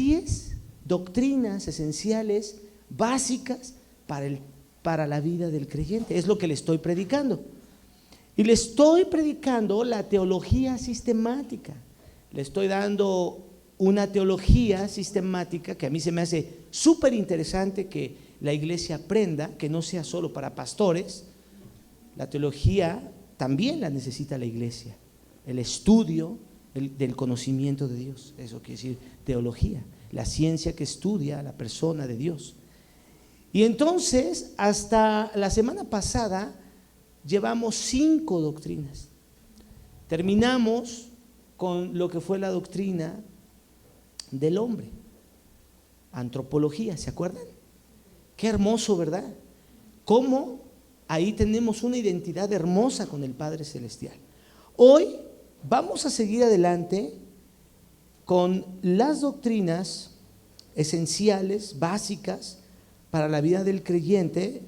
10 doctrinas esenciales, básicas para la vida del creyente. Es lo que le estoy predicando. Y le estoy predicando la teología sistemática. Le estoy dando una teología sistemática que a mí se me hace súper interesante que la iglesia aprenda, que no sea solo para pastores. La teología también la necesita la iglesia. El estudio del conocimiento de Dios. Eso quiere decir teología, la ciencia que estudia a la persona de Dios. Y entonces, hasta la semana pasada, llevamos 5 doctrinas. Terminamos con lo que fue la doctrina del hombre, antropología, ¿se acuerdan? Qué hermoso, ¿verdad? Cómo ahí tenemos una identidad hermosa con el Padre Celestial. Hoy vamos a seguir adelante con las doctrinas esenciales, básicas para la vida del creyente,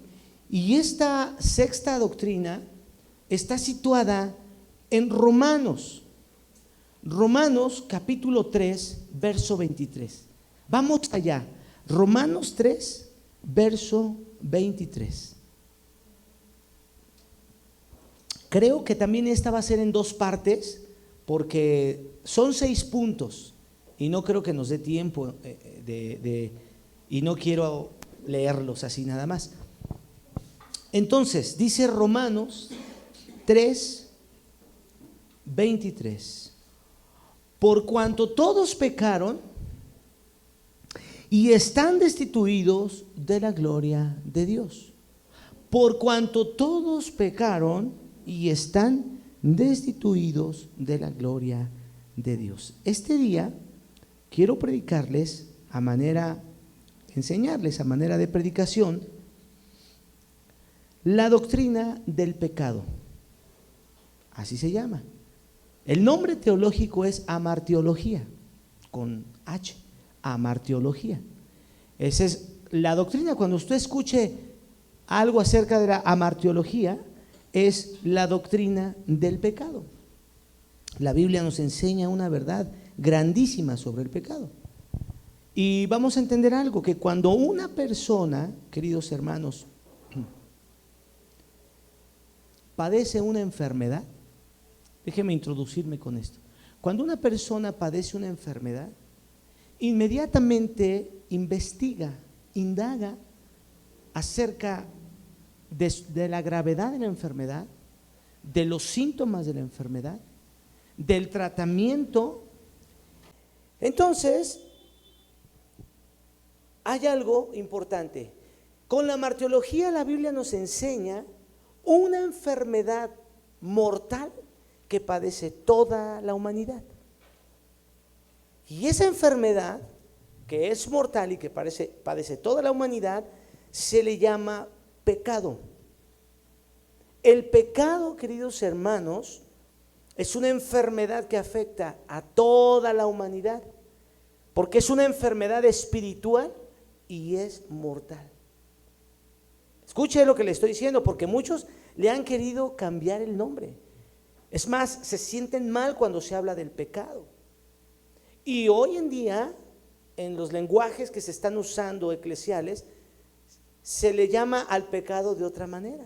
y esta sexta doctrina está situada en Romanos capítulo 3, verso 23. Vamos allá, Romanos 3, verso 23. Creo que también esta va a ser en 2 partes, porque son 6 puntos y no creo que nos dé tiempo y no quiero leerlos así nada más. Entonces, dice Romanos 3, 23. Por cuanto todos pecaron y están destituidos de la gloria de Dios. Por cuanto todos pecaron y están destituidos de la gloria de Dios. Este día quiero predicarles enseñarles a manera de predicación la doctrina del pecado. Así se llama. El nombre teológico es amartiología, con H, amartiología. Esa es la doctrina. Cuando usted escuche algo acerca de la amartiología, es la doctrina del pecado. La Biblia nos enseña una verdad grandísima sobre el pecado. Y vamos a entender algo, que cuando una persona, queridos hermanos, padece una enfermedad, déjeme introducirme con esto. Cuando una persona padece una enfermedad, inmediatamente investiga, indaga acerca de la gravedad de la enfermedad, de los síntomas de la enfermedad, del tratamiento. Entonces, hay algo importante. Con la martiología la Biblia nos enseña una enfermedad mortal que padece toda la humanidad. Y esa enfermedad que es mortal y que padece toda la humanidad se le llama pecado. El pecado, queridos hermanos, es una enfermedad que afecta a toda la humanidad, porque es una enfermedad espiritual y es mortal. Escuche lo que le estoy diciendo, porque muchos le han querido cambiar el nombre. Es más, se sienten mal cuando se habla del pecado. Y hoy en día, en los lenguajes que se están usando eclesiales, se le llama al pecado de otra manera.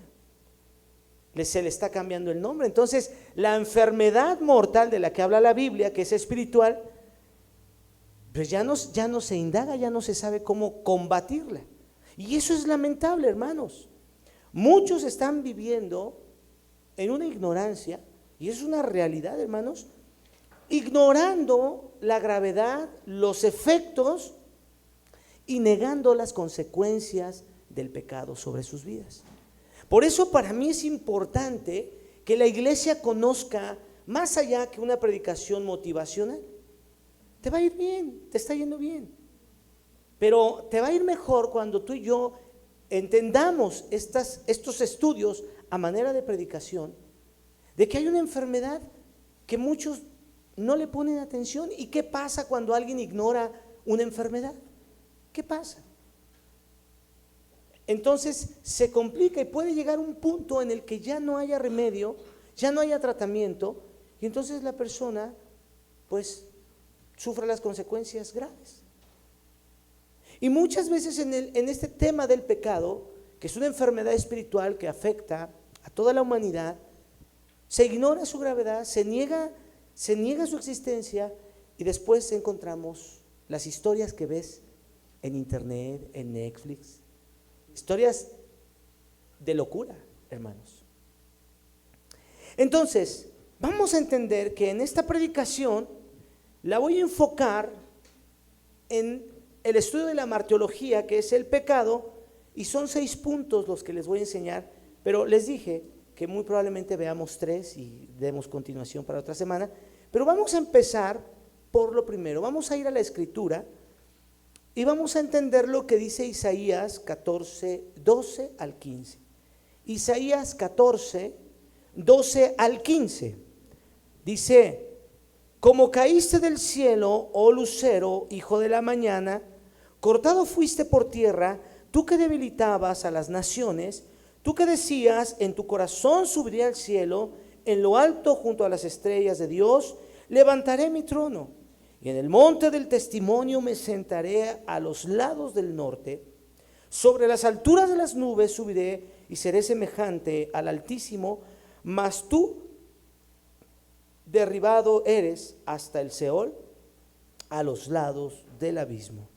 Se le está cambiando el nombre. Entonces, la enfermedad mortal de la que habla la Biblia, que es espiritual, pues ya no se indaga, ya no se sabe cómo combatirla. Y eso es lamentable, hermanos. Muchos están viviendo en una ignorancia, y es una realidad, hermanos, ignorando la gravedad, los efectos y negando las consecuencias del pecado sobre sus vidas. Por eso para mí es importante que la iglesia conozca más allá que una predicación motivacional. Te va a ir bien, te está yendo bien, pero te va a ir mejor cuando tú y yo entendamos estos estudios a manera de predicación, de que hay una enfermedad que muchos no le ponen atención. ¿Y qué pasa cuando alguien ignora una enfermedad? ¿Qué pasa? Entonces se complica y puede llegar un punto en el que ya no haya remedio, ya no haya tratamiento, y entonces la persona pues sufre las consecuencias graves. Y muchas veces en este tema del pecado, que es una enfermedad espiritual que afecta a toda la humanidad, se ignora su gravedad, se niega su existencia, y después encontramos las historias que ves en internet, en Netflix, historias de locura, hermanos. Entonces, vamos a entender que en esta predicación la voy a enfocar en el estudio de la martiología, que es el pecado, y son 6 puntos los que les voy a enseñar, pero les dije que muy probablemente veamos 3 y demos continuación para otra semana, pero vamos a empezar por lo primero. Vamos a ir a la Escritura y vamos a entender lo que dice Isaías 14, 12 al 15. Isaías 14, 12 al 15. Dice: como caíste del cielo, oh lucero, hijo de la mañana, cortado fuiste por tierra, tú que debilitabas a las naciones, tú que decías, en tu corazón subiré al cielo, en lo alto junto a las estrellas de Dios, levantaré mi trono, y en el monte del testimonio me sentaré a los lados del norte, sobre las alturas de las nubes subiré y seré semejante al Altísimo, mas tú derribado eres hasta el Seol, a los lados del abismo.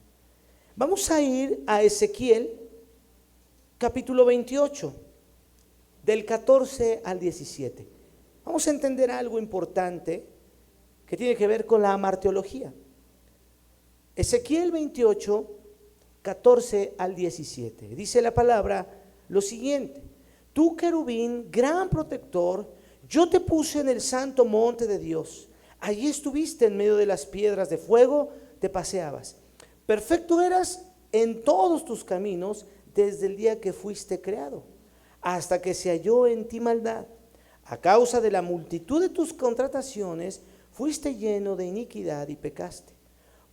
Vamos a ir a Ezequiel capítulo 28, del 14 al 17. Vamos a entender algo importante que tiene que ver con la amarteología. Ezequiel 28, 14 al 17. Dice la palabra lo siguiente: tú, querubín, gran protector, yo te puse en el santo monte de Dios. Allí estuviste en medio de las piedras de fuego, te paseabas. Perfecto eras en todos tus caminos desde el día que fuiste creado, hasta que se halló en ti maldad. A causa de la multitud de tus contrataciones, fuiste lleno de iniquidad y pecaste.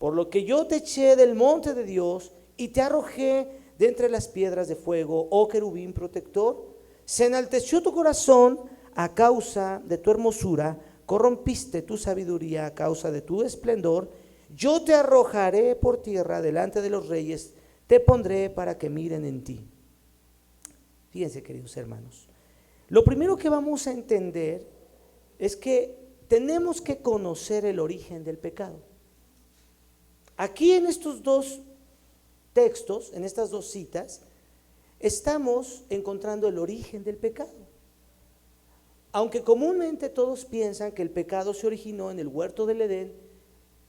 Por lo que yo te eché del monte de Dios y te arrojé de entre las piedras de fuego, oh querubín protector. Se enalteció tu corazón a causa de tu hermosura, corrompiste tu sabiduría a causa de tu esplendor. Yo te arrojaré por tierra delante de los reyes, te pondré para que miren en ti. Fíjense, queridos hermanos, lo primero que vamos a entender es que tenemos que conocer el origen del pecado. Aquí en estos 2 textos, en estas 2 citas, estamos encontrando el origen del pecado. Aunque comúnmente todos piensan que el pecado se originó en el huerto del Edén,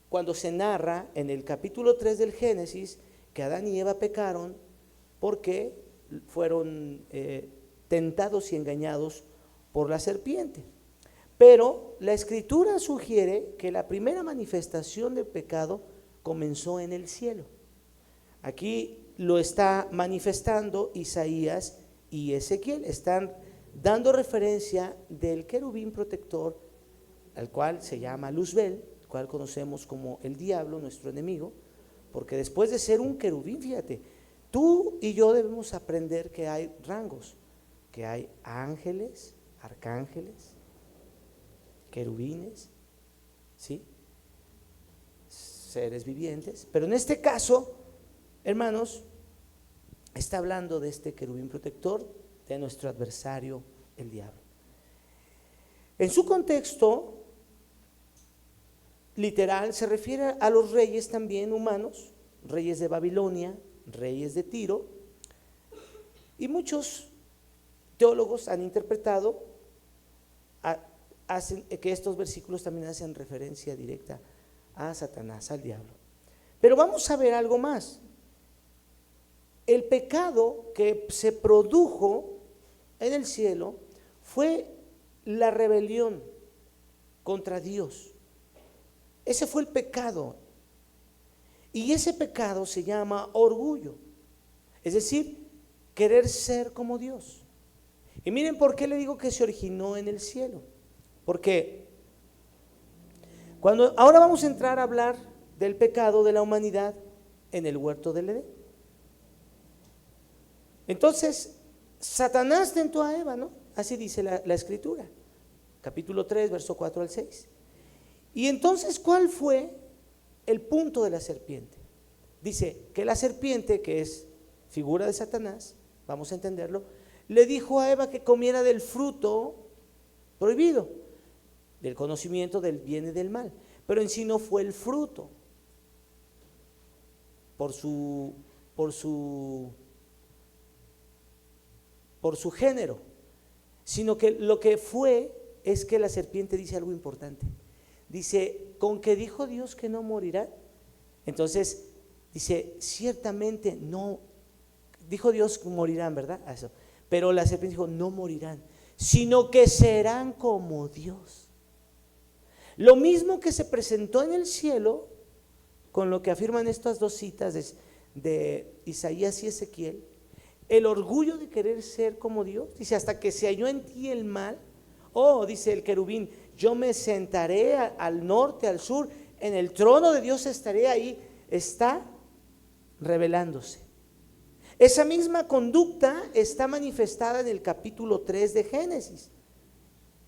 cuando se narra en el capítulo 3 del Génesis que Adán y Eva pecaron porque fueron tentados y engañados por la serpiente. Pero la Escritura sugiere que la primera manifestación del pecado comenzó en el cielo. Aquí lo está manifestando Isaías y Ezequiel, están dando referencia del querubín protector, al cual se llama Luzbel, el cual conocemos como el diablo, nuestro enemigo, porque después de ser un querubín, fíjate, tú y yo debemos aprender que hay rangos, que hay ángeles, arcángeles, querubines, ¿sí? Seres vivientes, pero en este caso, hermanos, está hablando de este querubín protector, de nuestro adversario, el diablo. En su contexto literal se refiere a los reyes también humanos, reyes de Babilonia, reyes de Tiro, y muchos teólogos han interpretado hacen que estos versículos también hacen referencia directa a Satanás, al diablo. Pero vamos a ver algo más. El pecado que se produjo en el cielo fue la rebelión contra Dios. Ese fue el pecado. Y ese pecado se llama orgullo, es decir, querer ser como Dios. Y miren por qué le digo que se originó en el cielo. Porque ahora vamos a entrar a hablar del pecado de la humanidad en el huerto del Edén. Entonces, Satanás tentó a Eva, ¿no? Así dice la Escritura, capítulo 3, verso 4 al 6. Y entonces, ¿cuál fue el punto de la serpiente? Dice que la serpiente, que es figura de Satanás, vamos a entenderlo, le dijo a Eva que comiera del fruto prohibido, del conocimiento del bien y del mal, pero en sí no fue el fruto, por su género, sino que lo que fue es que la serpiente dice algo importante. Dice, con que dijo Dios que no morirán. Entonces dice, ciertamente no, dijo Dios que morirán, ¿verdad? Eso. Pero la serpiente dijo, no morirán, sino que serán como Dios. Lo mismo que se presentó en el cielo, con lo que afirman estas dos citas de Isaías y Ezequiel, el orgullo de querer ser como Dios. Dice, hasta que se halló en ti el mal. Oh, dice el querubín, yo me sentaré al norte, al sur, en el trono de Dios estaré ahí. Está revelándose. Esa misma conducta está manifestada en el capítulo 3 de Génesis,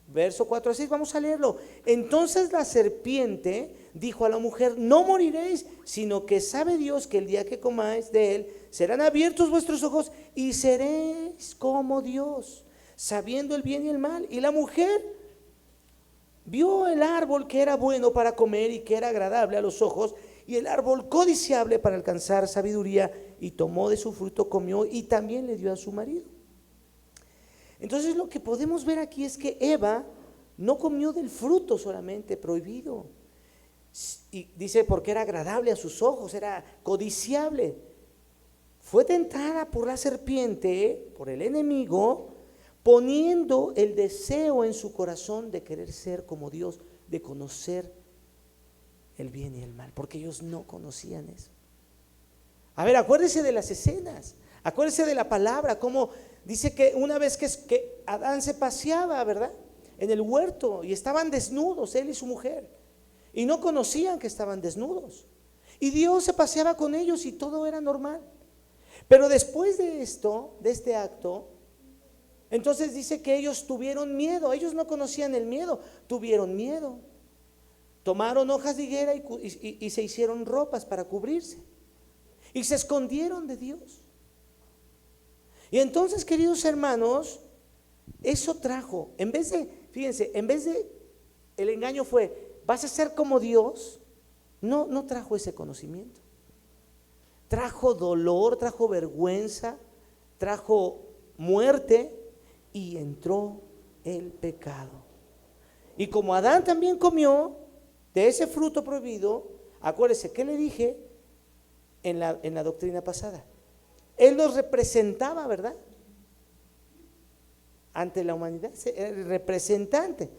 verso 4 a 6, vamos a leerlo. Entonces la serpiente dijo a la mujer, no moriréis, sino que sabe Dios que el día que comáis de él, serán abiertos vuestros ojos y seréis como Dios, sabiendo el bien y el mal. Y la mujer vio el árbol que era bueno para comer y que era agradable a los ojos, y el árbol codiciable para alcanzar sabiduría, y tomó de su fruto, comió y también le dio a su marido. Entonces lo que podemos ver aquí es que Eva no comió del fruto solamente prohibido, y dice porque era agradable a sus ojos, era codiciable. Fue tentada por la serpiente, por el enemigo, poniendo el deseo en su corazón de querer ser como Dios, de conocer el bien y el mal, porque ellos no conocían eso. A ver, acuérdese de las escenas, acuérdese de la palabra, como dice que una vez que Adán se paseaba, ¿verdad?, en el huerto, y estaban desnudos, él y su mujer, y no conocían que estaban desnudos, y Dios se paseaba con ellos y todo era normal. Pero después de esto, de este acto, entonces dice que ellos tuvieron miedo. Ellos no conocían el miedo, tuvieron miedo. Tomaron hojas de higuera y se hicieron ropas para cubrirse, y se escondieron de Dios. Y entonces, queridos hermanos, eso trajo, en vez de, fíjense, en vez de el engaño fue, vas a ser como Dios, no trajo ese conocimiento. Trajo dolor, trajo vergüenza, trajo muerte, y entró el pecado. Y como Adán también comió de ese fruto prohibido, acuérdese que le dije en la doctrina pasada, él nos representaba, ¿verdad?, ante la humanidad, era el representante.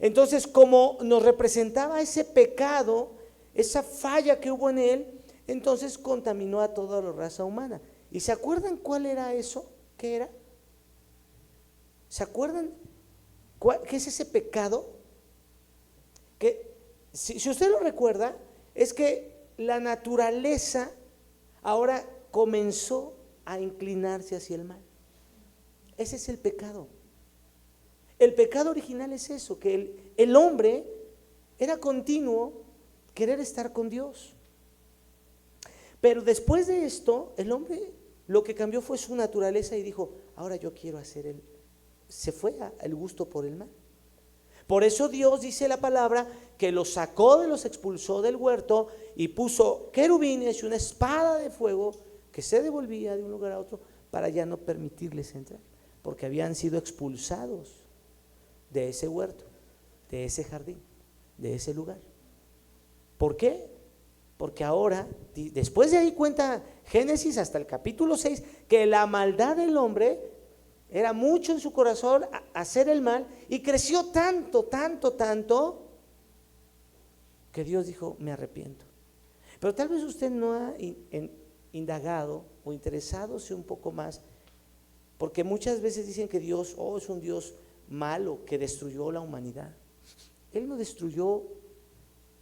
Entonces, como nos representaba ese pecado, esa falla que hubo en él, entonces contaminó a toda la raza humana. ¿Y se acuerdan cuál era eso? ¿Qué era? ¿Se acuerdan qué es ese pecado? Que si usted lo recuerda, es que la naturaleza ahora comenzó a inclinarse hacia el mal. Ese es el pecado. El pecado original es eso, que el hombre era continuo querer estar con Dios. Pero después de esto, el hombre lo que cambió fue su naturaleza y dijo, ahora yo quiero hacer se fue al gusto por el mal. Por eso Dios, dice la palabra, que los sacó, los expulsó del huerto y puso querubines y una espada de fuego que se devolvía de un lugar a otro para ya no permitirles entrar, porque habían sido expulsados de ese huerto, de ese jardín, de ese lugar. ¿Por qué? Porque ahora, después de ahí cuenta Génesis hasta el capítulo 6, que la maldad del hombre era mucho en su corazón, hacer el mal, y creció tanto, que Dios dijo, me arrepiento. Pero tal vez usted no ha indagado o interesadose un poco más, porque muchas veces dicen que Dios, es un Dios malo que destruyó la humanidad. Él no destruyó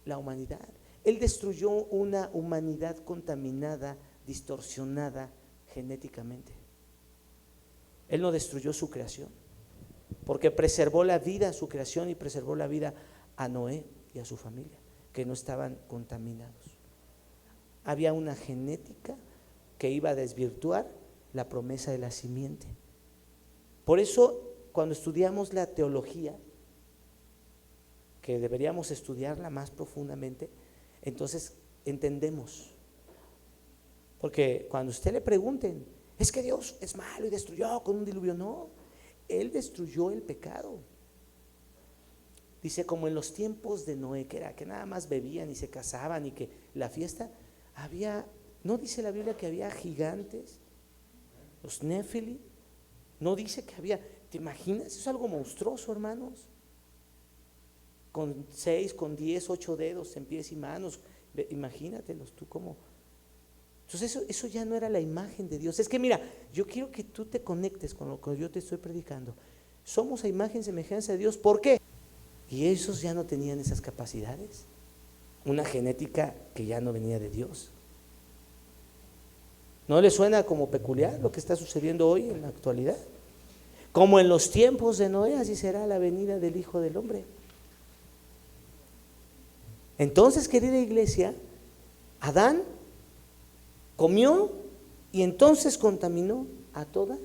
la humanidad, Él destruyó una humanidad contaminada, distorsionada genéticamente. Él no destruyó su creación, porque preservó la vida a su creación y preservó la vida a Noé y a su familia, que no estaban contaminados. había una genética que iba a desvirtuar la promesa de la simiente. Por eso, cuando estudiamos la teología, que deberíamos estudiarla más profundamente, entonces entendemos. Porque cuando usted le pregunten, es que Dios es malo y destruyó con un diluvio, no, Él destruyó el pecado. Dice, como en los tiempos de Noé, que era que nada más bebían y se casaban y que la fiesta, había, no dice la Biblia que había gigantes, los Néfili, no dice que había, ¿te imaginas? Eso es algo monstruoso, hermanos. Con 6, con 10, 8 dedos en pies y manos, imagínatelos tú como. Entonces eso ya no era la imagen de Dios. Es que mira, yo quiero que tú te conectes con lo que yo te estoy predicando. Somos a imagen y semejanza de Dios. ¿Por qué? Y esos ya no tenían esas capacidades. Una genética que ya no venía de Dios. ¿No le suena como peculiar lo que está sucediendo hoy en la actualidad? Como en los tiempos de Noé, así será la venida del Hijo del Hombre. Entonces, querida iglesia, Adán comió y entonces contaminó a toda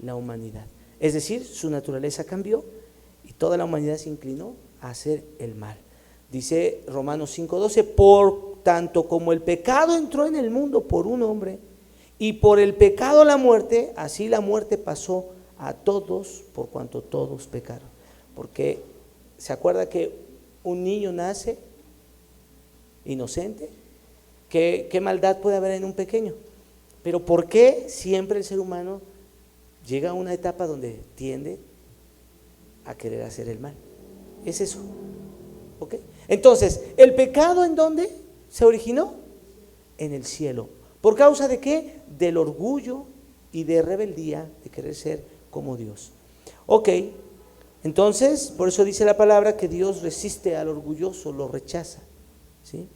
la humanidad. Es decir, su naturaleza cambió y toda la humanidad se inclinó a hacer el mal. Dice Romanos 5:12, por tanto como el pecado entró en el mundo por un hombre y por el pecado la muerte, así la muerte pasó a todos por cuanto todos pecaron. Porque se acuerda que un niño nace inocente, ¿qué maldad puede haber en un pequeño? Pero ¿por qué siempre el ser humano llega a una etapa donde tiende a querer hacer el mal? Es eso, ¿ok? Entonces, ¿el pecado en dónde se originó? En el cielo. ¿Por causa de qué? Del orgullo y de rebeldía de querer ser como Dios. Ok, entonces, por eso dice la palabra que Dios resiste al orgulloso, lo rechaza. ¿Sí?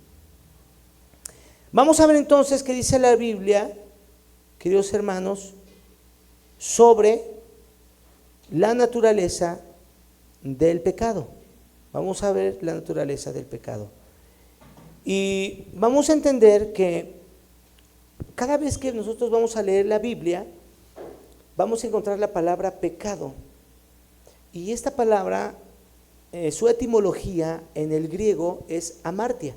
Vamos a ver entonces qué dice la Biblia, queridos hermanos, sobre la naturaleza del pecado. Vamos a ver la naturaleza del pecado. Y vamos a entender que cada vez que nosotros vamos a leer la Biblia, vamos a encontrar la palabra pecado. Y esta palabra, su etimología en el griego es amartia.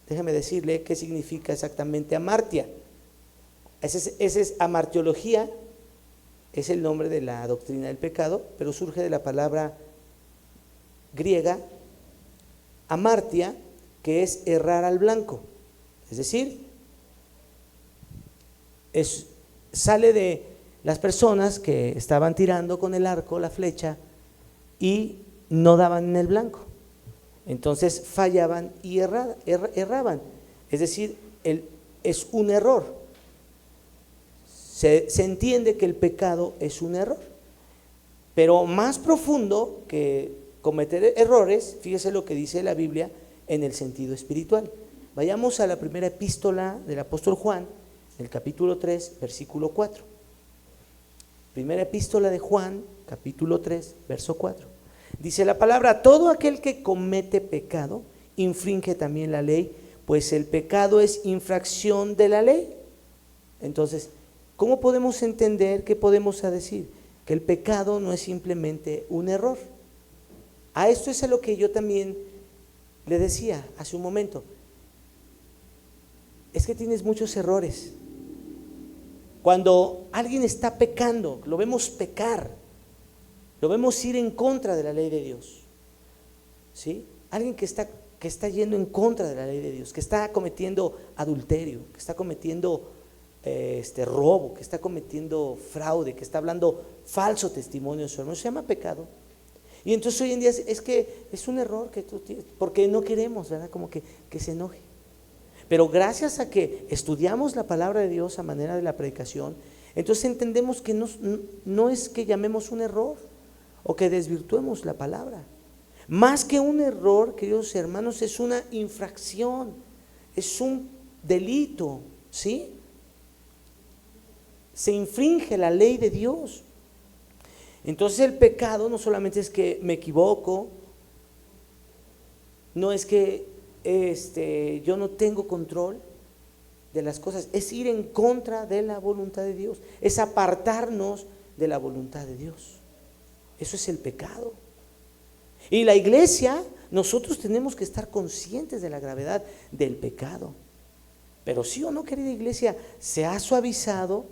Déjame decirle qué significa exactamente amartia. Esa es amartiología, es el nombre de la doctrina del pecado, pero surge de la palabra griega amartia, que es errar al blanco. Es decir, sale de las personas que estaban tirando con el arco, la flecha, y no daban en el blanco. Entonces fallaban y erraban. Es decir, es un error. Se entiende que el pecado es un error. Pero más profundo que cometer errores, fíjese lo que dice la Biblia en el sentido espiritual. Vayamos a la primera epístola del apóstol Juan, el capítulo 3, versículo 4. Primera epístola de Juan, capítulo 3, verso 4. Dice la palabra, todo aquel que comete pecado infringe también la ley, pues el pecado es infracción de la ley. Entonces, ¿cómo podemos entender, qué podemos decir? Que el pecado no es simplemente un error. A esto es a lo que yo también le decía hace un momento. Es que tienes muchos errores. Cuando alguien está pecando, lo vemos pecar, lo vemos ir en contra de la ley de Dios. ¿Sí? Alguien que está yendo en contra de la ley de Dios, que está cometiendo adulterio, que está cometiendo robo, que está cometiendo fraude, que está hablando falso testimonio de su hermano, se llama pecado. Y entonces hoy en día es que es un error que tú tienes, porque no queremos, ¿verdad? Como que se enoje. Pero gracias a que estudiamos la palabra de Dios a manera de la predicación, entonces entendemos que no es que llamemos un error o que desvirtuemos la palabra. Más que un error, queridos hermanos, es una infracción, es un delito, ¿sí? Se infringe la ley de Dios. Entonces el pecado no solamente es que me equivoco, no es que yo no tengo control, de las cosas, es ir en contra de la voluntad de Dios, es apartarnos de la voluntad de Dios. Eso es el pecado. Y la iglesia, nosotros tenemos que estar conscientes de la gravedad del pecado. Pero sí o no, querida iglesia, se ha suavizado.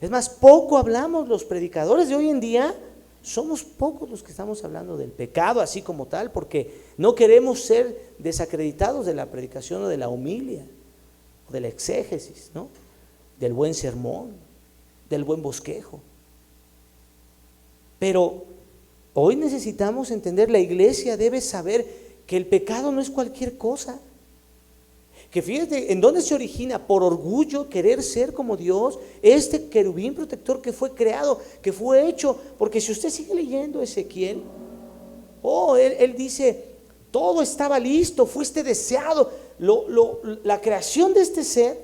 Es más, poco hablamos los predicadores de hoy en día. Somos pocos los que estamos hablando del pecado así como tal, porque no queremos ser desacreditados de la predicación o de la homilia, o de la exégesis, ¿no? Del buen sermón, del buen bosquejo. Pero hoy necesitamos entender, la iglesia debe saber que el pecado no es cualquier cosa. Que fíjate, ¿en dónde se origina? Por orgullo, querer ser como Dios, este querubín protector que fue creado, que fue hecho, porque si usted sigue leyendo Ezequiel, él dice, todo estaba listo, fuiste deseado, la creación de este ser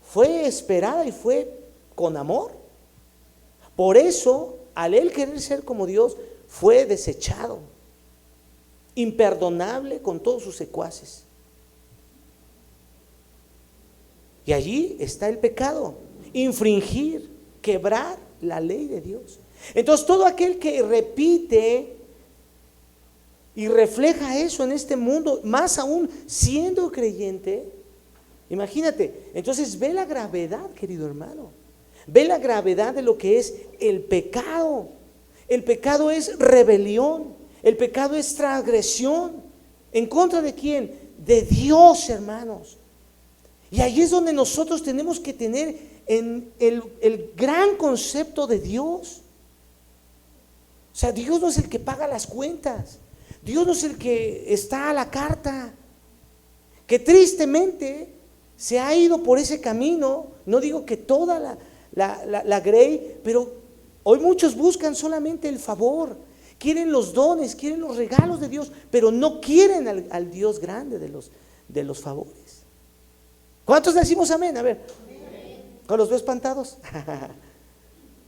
fue esperada y fue con amor. Por eso, al él querer ser como Dios, fue desechado, imperdonable con todos sus secuaces. Y allí está el pecado, infringir, quebrar la ley de Dios. Entonces todo aquel que repite y refleja eso en este mundo, más aún siendo creyente, imagínate, entonces ve la gravedad, querido hermano, ve la gravedad de lo que es el pecado. El pecado es rebelión, el pecado es transgresión. ¿En contra de quién? De Dios, hermanos. Y ahí es donde nosotros tenemos que tener en el gran concepto de Dios. O sea, Dios no es el que paga las cuentas, Dios no es el que está a la carta, que tristemente se ha ido por ese camino. No digo que toda la grey, pero hoy muchos buscan solamente el favor, quieren los dones, quieren los regalos de Dios, pero no quieren al Dios grande de los favores. ¿Cuántos decimos amén? A ver, ¿con los veo espantados?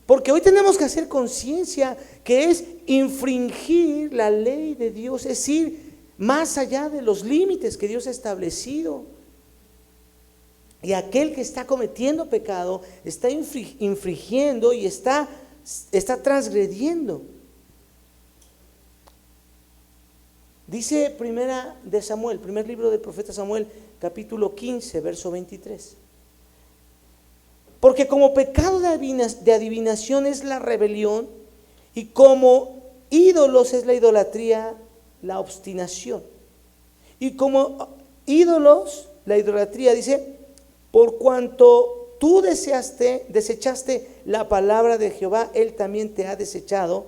Porque hoy tenemos que hacer conciencia que es infringir la ley de Dios, es decir, más allá de los límites que Dios ha establecido. Y aquel que está cometiendo pecado está infringiendo y está transgrediendo. Dice primera de Samuel, primer libro del profeta Samuel, capítulo 15, verso 23. Porque como pecado de adivinación es la rebelión, y como ídolos es la idolatría, la obstinación. Y como ídolos, la idolatría, dice, por cuanto tú desechaste la palabra de Jehová, él también te ha desechado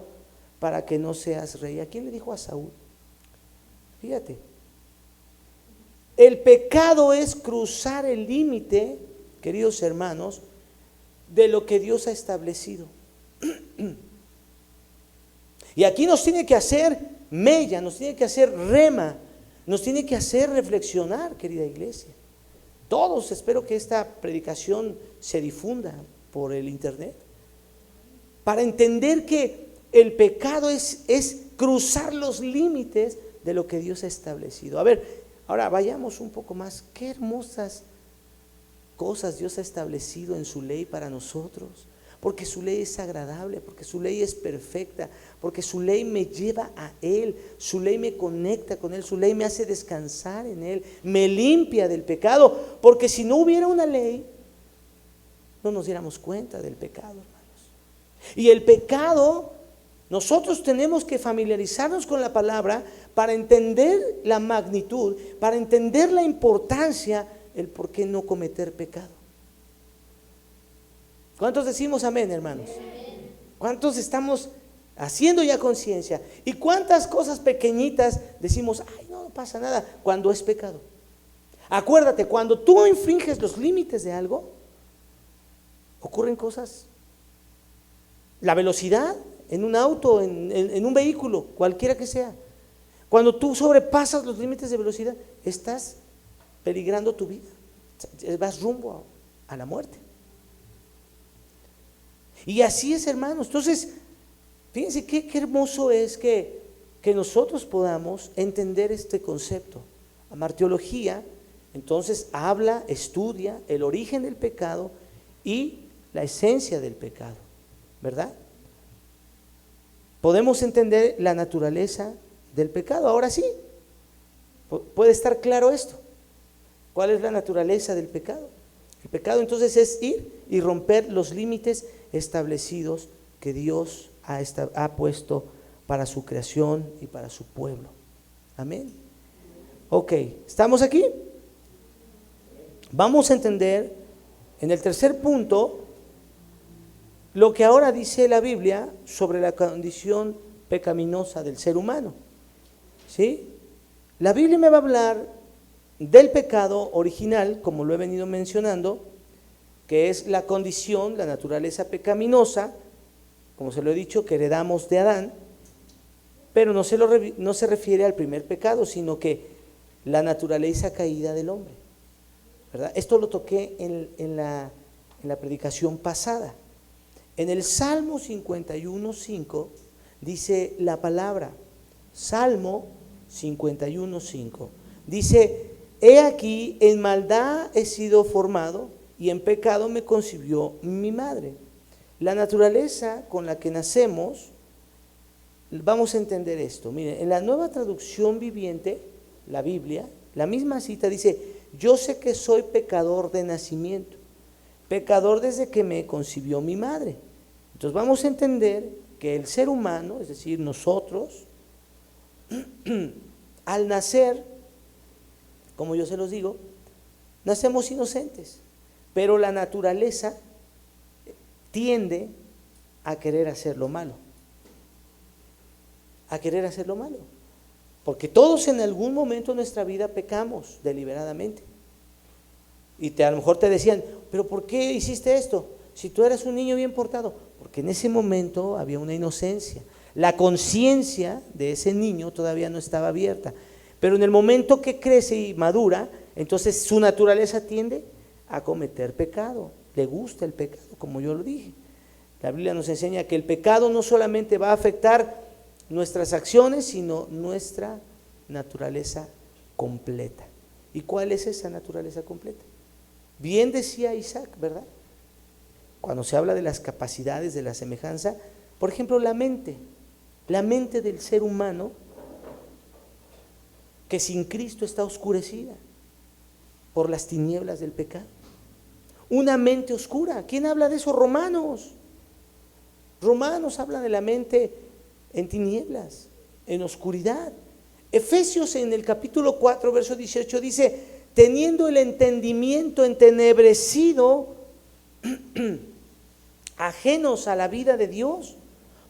para que no seas rey. ¿A quién le dijo? A Saúl. Fíjate, el pecado es cruzar el límite, queridos hermanos, de lo que Dios ha establecido. Y aquí nos tiene que hacer mella, nos tiene que hacer rema, nos tiene que hacer reflexionar, querida iglesia. Todos, espero que esta predicación se difunda por el internet, para entender que el pecado es cruzar los límites de lo que Dios ha establecido. A ver, ahora vayamos un poco más. Qué hermosas cosas Dios ha establecido en su ley para nosotros, porque su ley es agradable, porque su ley es perfecta, porque su ley me lleva a Él, su ley me conecta con Él, su ley me hace descansar en Él, me limpia del pecado. Porque si no hubiera una ley, no nos diéramos cuenta del pecado, hermanos. Y el pecado, nosotros tenemos que familiarizarnos con la palabra para entender la magnitud, para entender la importancia, el por qué no cometer pecado. ¿Cuántos decimos amén, hermanos? ¿Cuántos estamos haciendo ya conciencia? ¿Y cuántas cosas pequeñitas decimos, ay, no pasa nada, cuando es pecado? Acuérdate, cuando tú infringes los límites de algo, ocurren cosas. La velocidad en un auto, en un vehículo, cualquiera que sea. Cuando tú sobrepasas los límites de velocidad, estás peligrando tu vida, vas rumbo a la muerte. Y así es, hermanos. Entonces, fíjense qué hermoso es que nosotros podamos entender este concepto. Amarteología, Entonces habla, estudia el origen del pecado y la esencia del pecado, ¿verdad? Podemos entender la naturaleza del pecado. Ahora sí, puede estar claro esto. ¿Cuál es la naturaleza del pecado? El pecado entonces es ir y romper los límites establecidos que Dios ha puesto para su creación y para su pueblo. Amén. Ok, ¿estamos aquí? Vamos a entender en el tercer punto lo que ahora dice la Biblia sobre la condición pecaminosa del ser humano. ¿Sí? La Biblia me va a hablar del pecado original, como lo he venido mencionando, que es la condición, la naturaleza pecaminosa, como se lo he dicho, que heredamos de Adán, pero no se refiere al primer pecado, sino que la naturaleza caída del hombre, ¿verdad? Esto lo toqué en la predicación pasada. En el Salmo 51:5 dice la palabra, Salmo 51:5, dice: he aquí, en maldad he sido formado y en pecado me concibió mi madre. La naturaleza con la que nacemos, vamos a entender esto. Miren, en la Nueva Traducción Viviente, la Biblia, la misma cita dice: yo sé que soy pecador de nacimiento, pecador desde que me concibió mi madre. Entonces vamos a entender que el ser humano, es decir, nosotros, al nacer, como yo se los digo, nacemos inocentes, pero la naturaleza tiende a querer hacer lo malo, porque todos en algún momento de nuestra vida pecamos deliberadamente. Y a lo mejor te decían: pero ¿por qué hiciste esto? Si tú eras un niño bien portado. Porque en ese momento había una inocencia. La conciencia de ese niño todavía no estaba abierta. Pero en el momento que crece y madura, entonces su naturaleza tiende a cometer pecado. Le gusta el pecado, como yo lo dije. La Biblia nos enseña que el pecado no solamente va a afectar nuestras acciones, sino nuestra naturaleza completa. ¿Y cuál es esa naturaleza completa? Bien decía Isaac, ¿verdad? Cuando se habla de las capacidades, de la semejanza, por ejemplo, la mente del ser humano, que sin Cristo está oscurecida por las tinieblas del pecado. Una mente oscura. ¿Quién habla de eso? Romanos habla de la mente en tinieblas, en oscuridad. Efesios en el capítulo 4, verso 18 dice: teniendo el entendimiento entenebrecido, ajenos a la vida de Dios,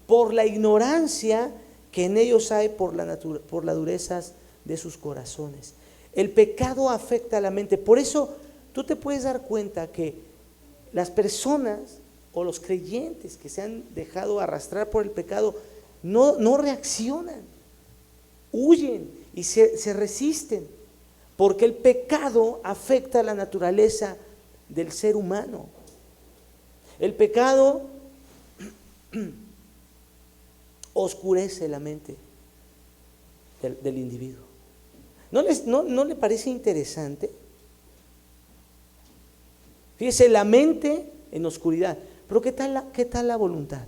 por la ignorancia que en ellos hay por la dureza de sus corazones. El pecado afecta a la mente. Por eso tú te puedes dar cuenta que las personas o los creyentes que se han dejado arrastrar por el pecado no reaccionan, huyen y se resisten, porque el pecado afecta a la naturaleza del ser humano. El pecado oscurece la mente del individuo. ¿No le parece interesante? Fíjese, la mente en oscuridad. Pero ¿qué tal la voluntad?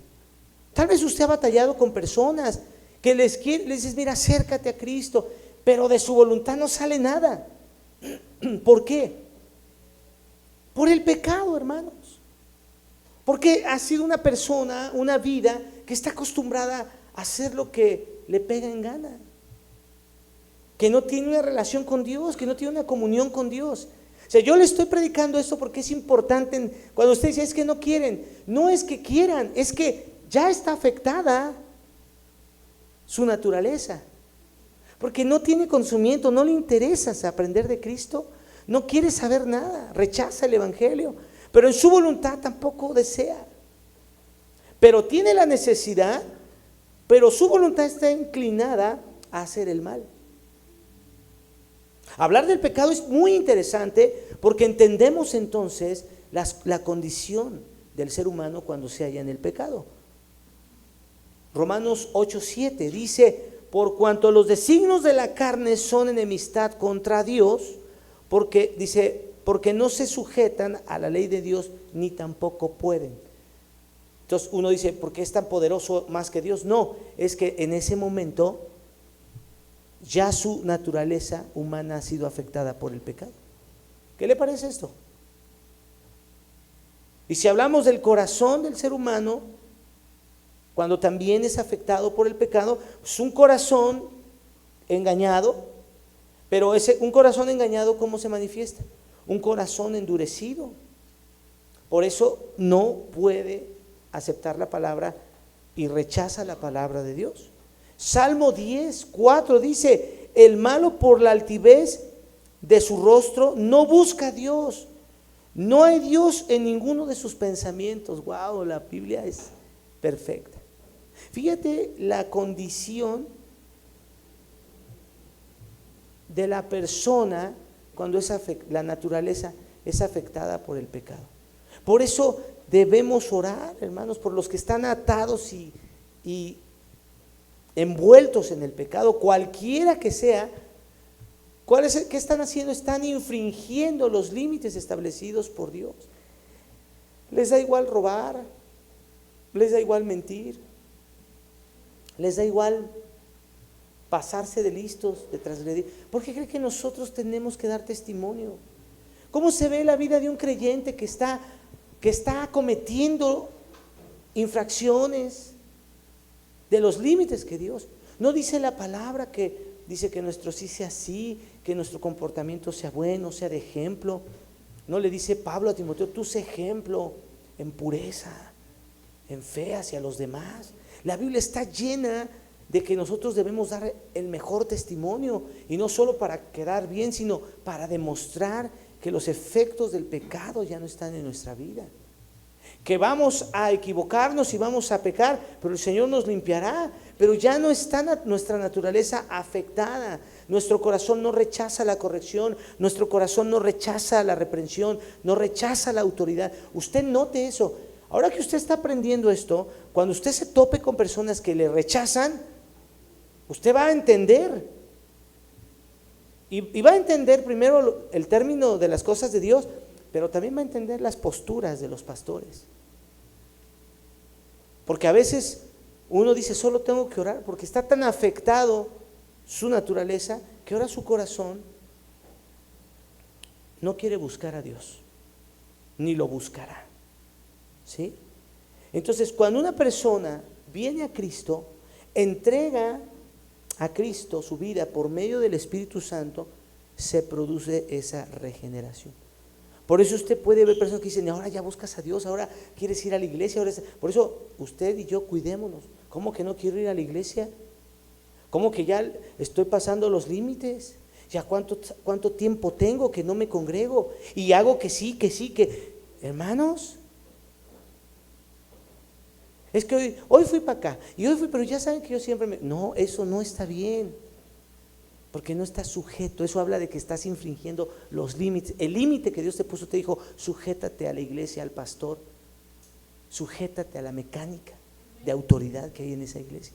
Tal vez usted ha batallado con personas que les dices: mira, acércate a Cristo, pero de su voluntad no sale nada. ¿Por qué? Por el pecado, hermanos. Porque ha sido una persona, una vida que está acostumbrada a hacer lo que le pega en gana, que no tiene una relación con Dios, que no tiene una comunión con Dios. O sea, yo le estoy predicando esto porque es importante. Cuando usted dice: es que no quieren, no es que quieran, es que ya está afectada su naturaleza, porque no tiene conocimiento, no le interesa aprender de Cristo, no quiere saber nada, rechaza el evangelio, pero en su voluntad tampoco desea, pero tiene la necesidad, pero su voluntad está inclinada a hacer el mal. Hablar del pecado es muy interesante porque entendemos entonces la condición del ser humano cuando se halla en el pecado. Romanos 8:7 dice: por cuanto los designios de la carne son enemistad contra Dios, porque dice, porque no se sujetan a la ley de Dios ni tampoco pueden. Entonces uno dice, ¿por qué es tan poderoso más que Dios? No, es que en ese momento ya su naturaleza humana ha sido afectada por el pecado. ¿Qué le parece esto? Y si hablamos del corazón del ser humano, cuando también es afectado por el pecado, es un corazón engañado, pero un corazón engañado, ¿cómo se manifiesta? Un corazón endurecido. Por eso no puede aceptar la palabra y rechaza la palabra de Dios. Salmo 10:4 dice, el malo por la altivez de su rostro no busca a Dios. No hay Dios en ninguno de sus pensamientos. Wow, la Biblia es perfecta. Fíjate la condición de la persona cuando la naturaleza es afectada por el pecado. Por eso debemos orar, hermanos, por los que están atados y envueltos en el pecado, cualquiera que sea. ¿Qué están haciendo? Están infringiendo los límites establecidos por Dios. Les da igual robar, les da igual mentir, les da igual pasarse de listos, de transgredir. ¿Por qué cree que nosotros tenemos que dar testimonio? ¿Cómo se ve la vida de un creyente que está cometiendo infracciones de los límites que Dios? ¿No dice la palabra que dice que nuestro sí sea sí, que nuestro comportamiento sea bueno, sea de ejemplo? ¿No le dice Pablo a Timoteo, tú sé ejemplo en pureza, en fe hacia los demás? La Biblia está llena de que nosotros debemos dar el mejor testimonio, y no solo para quedar bien, sino para demostrar que los efectos del pecado ya no están en nuestra vida, que vamos a equivocarnos y vamos a pecar, pero el Señor nos limpiará, pero ya no está nuestra naturaleza afectada. Nuestro corazón no rechaza la corrección, nuestro corazón no rechaza la reprensión, no rechaza la autoridad. Usted note eso. Ahora que usted está aprendiendo esto, cuando usted se tope con personas que le rechazan, usted va a entender, y va a entender primero el término de las cosas de Dios, pero también va a entender las posturas de los pastores. Porque a veces uno dice, solo tengo que orar, porque está tan afectado su naturaleza, que ahora su corazón no quiere buscar a Dios, ni lo buscará. ¿Sí? Entonces, cuando una persona viene a Cristo, entrega a Cristo su vida por medio del Espíritu Santo, se produce esa regeneración. Por eso usted puede ver personas que dicen, ahora ya buscas a Dios, ahora quieres ir a la iglesia. Por eso usted y yo cuidémonos. ¿Cómo que no quiero ir a la iglesia? ¿Cómo que ya estoy pasando los límites? ¿Ya cuánto tiempo tengo que no me congrego? Y hago que sí, hermanos, es que hoy fui para acá, y hoy fui, pero ya saben que yo siempre no, eso no está bien, porque no estás sujeto. Eso habla de que estás infringiendo los límites. El límite que Dios te puso, te dijo, sujétate a la iglesia, al pastor, sujétate a la mecánica de autoridad que hay en esa iglesia.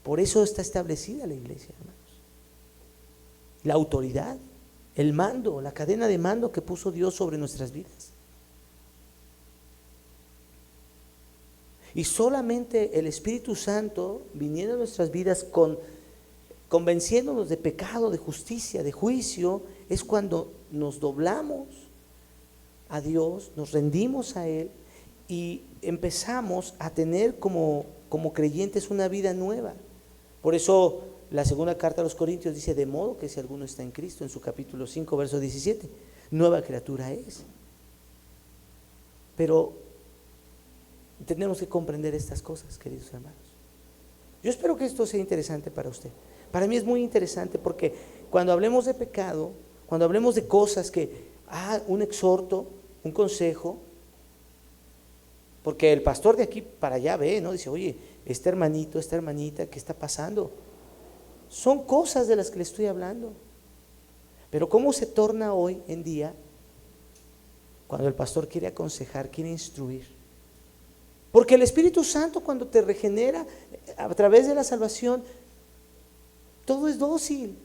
Por eso está establecida la iglesia, hermanos. La autoridad, el mando, la cadena de mando que puso Dios sobre nuestras vidas. Y solamente el Espíritu Santo, viniendo a nuestras vidas convenciéndonos de pecado, de justicia, de juicio, es cuando nos doblamos a Dios, nos rendimos a Él y empezamos a tener como creyentes una vida nueva. Por eso la segunda carta a los Corintios dice, de modo que si alguno está en Cristo, en su capítulo 5, verso 17, nueva criatura es. Pero tenemos que comprender estas cosas, queridos hermanos. Yo espero que esto sea interesante para usted. Para mí es muy interesante, porque cuando hablemos de pecado, cuando hablemos de cosas que, un exhorto, un consejo, porque el pastor de aquí para allá ve, ¿no? Dice, oye, este hermanito, esta hermanita, ¿qué está pasando? Son cosas de las que le estoy hablando. Pero ¿cómo se torna hoy en día cuando el pastor quiere aconsejar, quiere instruir? Porque el Espíritu Santo, cuando te regenera a través de la salvación, todo es dócil.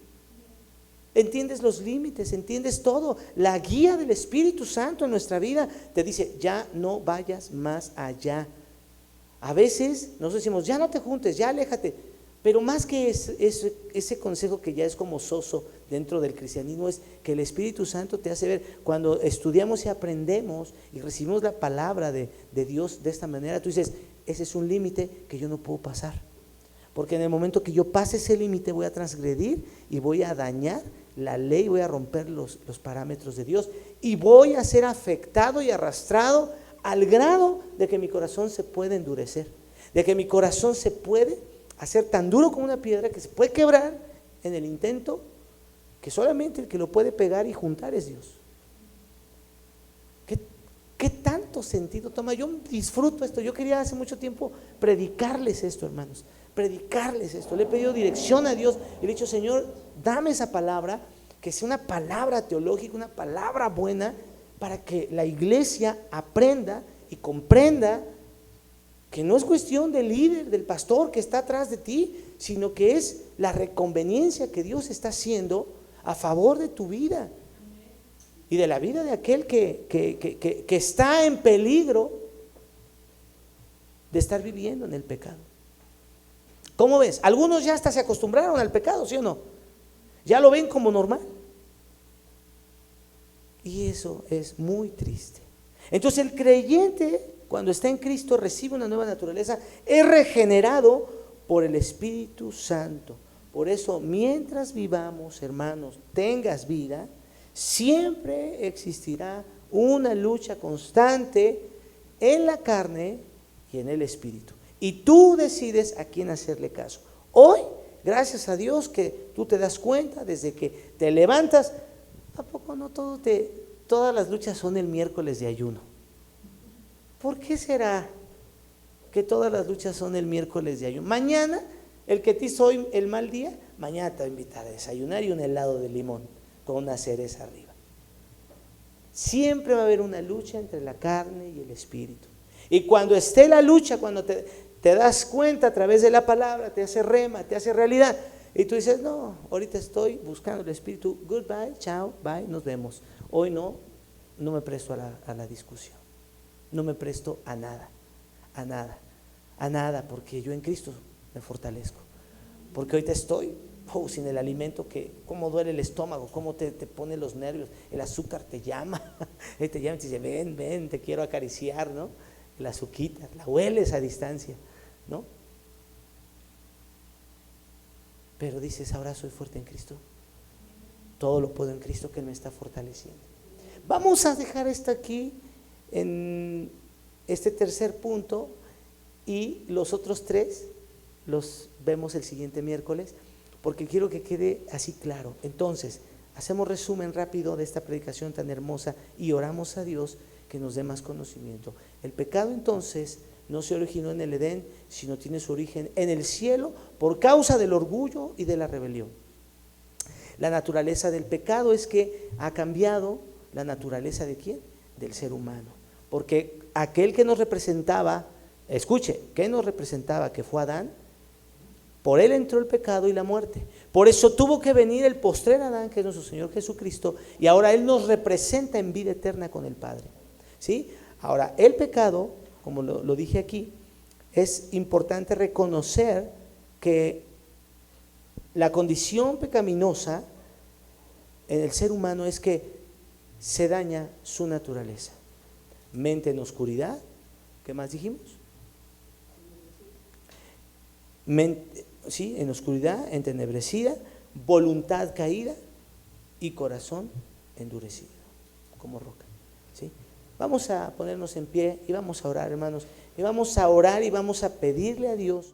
entiendes los límites, entiendes todo. La guía del Espíritu Santo en nuestra vida te dice, ya no vayas más allá. A veces nos decimos, ya no te juntes, ya aléjate. Pero más que ese consejo que ya es como soso dentro del cristianismo, es que el Espíritu Santo te hace ver, cuando estudiamos y aprendemos y recibimos la palabra de Dios de esta manera, tú dices, ese es un límite que yo no puedo pasar. Porque en el momento que yo pase ese límite voy a transgredir y voy a dañar la ley, voy a romper los parámetros de Dios y voy a ser afectado y arrastrado al grado de que mi corazón se puede endurecer, de que mi corazón se puede hacer tan duro como una piedra que se puede quebrar en el intento, que solamente el que lo puede pegar y juntar es Dios. ¿Qué tanto sentido toma? Yo disfruto esto. Yo quería hace mucho tiempo predicarles esto, hermanos, predicarles esto. Le he pedido dirección a Dios y le he dicho, Señor, dame esa palabra, que sea una palabra teológica, una palabra buena, para que la iglesia aprenda y comprenda que no es cuestión del líder, del pastor que está atrás de ti, sino que es la reconveniencia que Dios está haciendo a favor de tu vida y de la vida de aquel que está en peligro de estar viviendo en el pecado. ¿Cómo ves? Algunos ya hasta se acostumbraron al pecado, ¿sí o no? Ya lo ven como normal. Y eso es muy triste. Entonces el creyente, cuando está en Cristo, recibe una nueva naturaleza, es regenerado por el Espíritu Santo. Por eso, mientras vivamos, hermanos, tengas vida, siempre existirá una lucha constante en la carne y en el Espíritu. Y tú decides a quién hacerle caso. Hoy, gracias a Dios que tú te das cuenta desde que te levantas, tampoco no todas las luchas son el miércoles de ayuno. ¿Por qué será que todas las luchas son el miércoles de ayuno? Mañana, el que te hizo hoy el mal día, mañana te va a invitar a desayunar y un helado de limón con una cereza arriba. Siempre va a haber una lucha entre la carne y el espíritu. Y cuando esté la lucha, cuando te das cuenta a través de la palabra, te hace rema, te hace realidad, y tú dices, no, ahorita estoy buscando el espíritu, goodbye, chao, bye, nos vemos. Hoy no me presto a la discusión, no me presto a nada, porque yo en Cristo me fortalezco. Porque ahorita estoy sin el alimento, que cómo duele el estómago, cómo te pone los nervios, el azúcar te llama, te llama y te dice, ven, te quiero acariciar, ¿no? El azuquita, la hueles a distancia, ¿no? Pero dices, ahora soy fuerte en Cristo, todo lo puedo en Cristo que me está fortaleciendo. Vamos a dejar esto aquí en este tercer punto, y los otros tres los vemos el siguiente miércoles, porque quiero que quede así claro. Entonces, hacemos resumen rápido de esta predicación tan hermosa y oramos a Dios que nos dé más conocimiento. El pecado entonces no se originó en el Edén, sino tiene su origen en el cielo por causa del orgullo y de la rebelión. La naturaleza del pecado es que ha cambiado la naturaleza ¿de quién? Del ser humano. Porque aquel que nos representaba, escuche, ¿qué nos representaba? Que fue Adán. Por él entró el pecado y la muerte. Por eso tuvo que venir el postrer Adán, que es nuestro Señor Jesucristo, y ahora él nos representa en vida eterna con el Padre. ¿Sí? Ahora, el pecado, como lo dije aquí, es importante reconocer que la condición pecaminosa en el ser humano es que se daña su naturaleza. Mente en oscuridad, ¿qué más dijimos? Mente, sí, en oscuridad, entenebrecida, voluntad caída y corazón endurecido, como roca. ¿Sí? Vamos a ponernos en pie y vamos a orar, hermanos, y vamos a orar y vamos a pedirle a Dios.